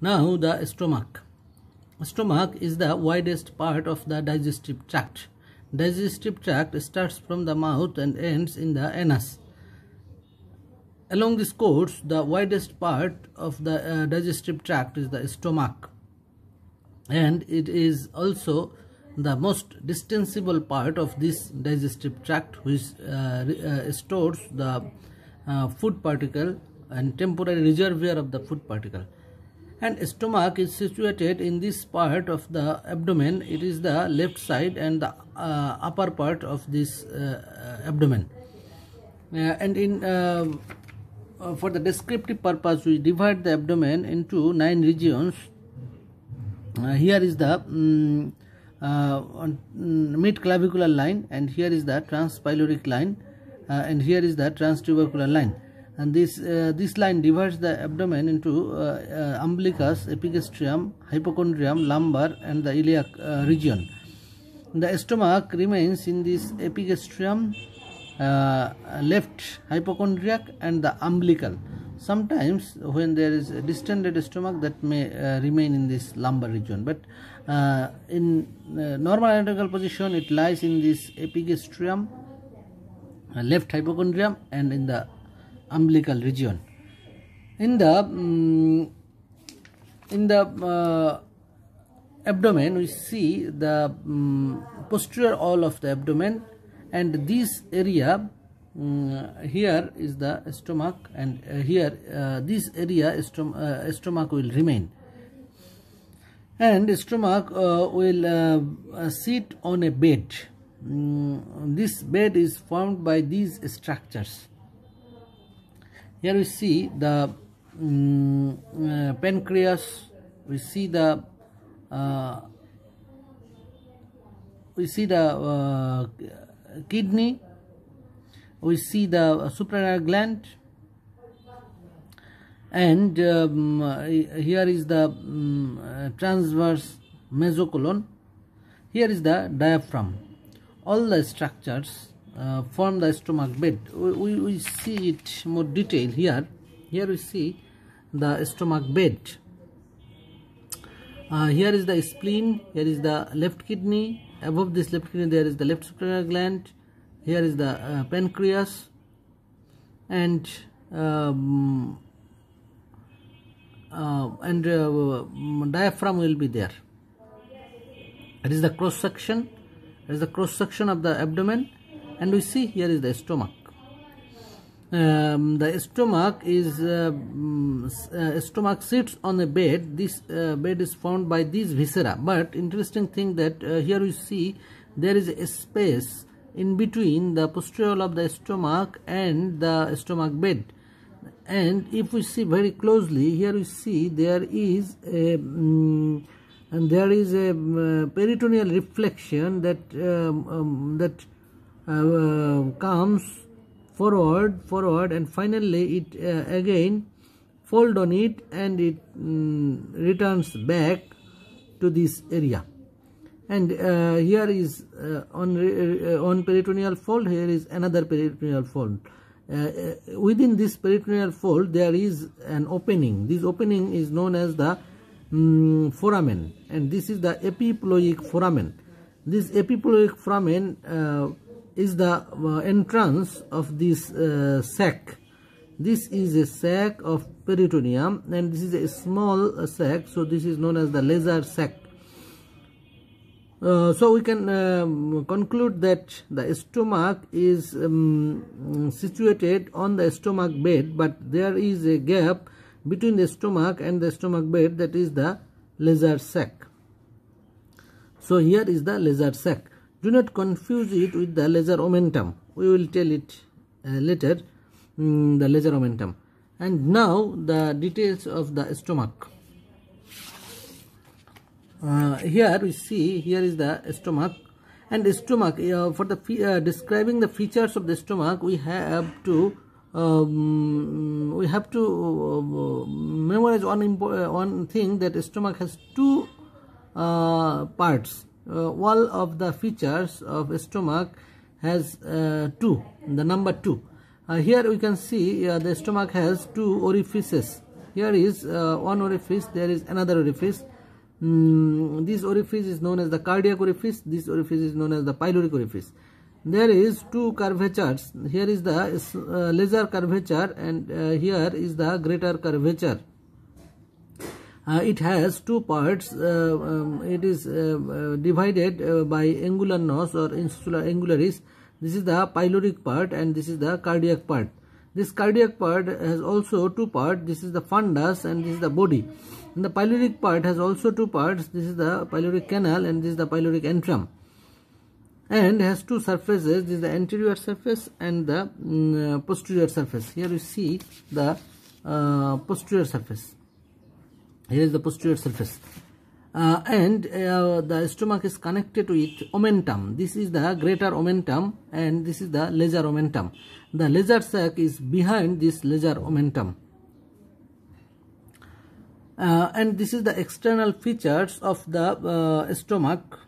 Now the stomach. Stomach is the widest part of the digestive tract. Digestive tract starts from the mouth and ends in the anus. Along this course, the widest part of the digestive tract is the stomach, and it is also the most distensible part of this digestive tract, which stores the food particle and temporary reservoir of the food particle. And stomach is situated in this part of the abdomen. It is the left side and the upper part of this abdomen. For the descriptive purpose, we divide the abdomen into 9 regions. Here is the mid-clavicular line, and here is the transpyloric line, and here is the transtubercular line. And this line divides the abdomen into umbilicus, epigastrium, hypochondrium, lumbar, and the iliac region. The stomach remains in this epigastrium, left hypochondriac, and the umbilical. Sometimes when there is a distended stomach, that may remain in this lumbar region, but in normal anatomical position it lies in this epigastrium, left hypochondrium, and in the umbilical region. In the abdomen, we see the posterior wall of the abdomen, and this area here is the stomach, and here this area stomach will remain, and stomach will sit on a bed. This bed is formed by these structures. Here we see the pancreas, we see the kidney, we see the suprarenal gland, and here is the transverse mesocolon. Here is the diaphragm. All the structures form the stomach bed. We see it more detail here. Here we see the stomach bed. Here is the spleen, here is the left kidney, above this left kidney there is the left suprarenal gland, here is the pancreas, and diaphragm will be there. It is the cross section. It is the cross section of the abdomen, and we see here is the stomach. The stomach is stomach sits on a bed. This bed is formed by these viscera. But interesting thing that here we see there is a space in between the posterior wall of the stomach and the stomach bed. And if we see very closely, here we see there is a peritoneal reflection that comes forward, and finally it again fold on it, and it returns back to this area. And here is on peritoneal fold, here is another peritoneal fold. Within this peritoneal fold there is an opening. This opening is known as the foramen, and this is the epiploic foramen. This epiploic foramen is the entrance of this sac. This is a sac of peritoneum, and this is a small sac, so this is known as the lesser sac. So we can conclude that the stomach is situated on the stomach bed, but there is a gap between the stomach and the stomach bed, that is the lesser sac. So here is the lesser sac. Do not confuse it with the lesser omentum. We will tell it later, the lesser omentum. And now the details of the stomach. Here we see, here is the stomach, and the stomach, for the describing the features of the stomach, we have to memorize one thing, that stomach has two parts. All of the features of stomach has 2, the number 2. Here we can see the stomach has 2 orifices. Here is one orifice, there is another orifice. This orifice is known as the cardiac orifice, this orifice is known as the pyloric orifice. There is two curvatures. Here is the lesser curvature, and here is the greater curvature. It has two parts. It is divided by angular nos or insula angularis. This is the pyloric part and this is the cardiac part. This cardiac part has also two parts. This is the fundus and this is the body. And the pyloric part has also two parts. This is the pyloric canal and this is the pyloric antrum. And has two surfaces. This is the anterior surface and the posterior surface. Here you see the posterior surface. Here is the posterior surface. The stomach is connected with omentum. This is the greater omentum and this is the lesser omentum. The lesser sac is behind this lesser omentum. And this is the external features of the stomach.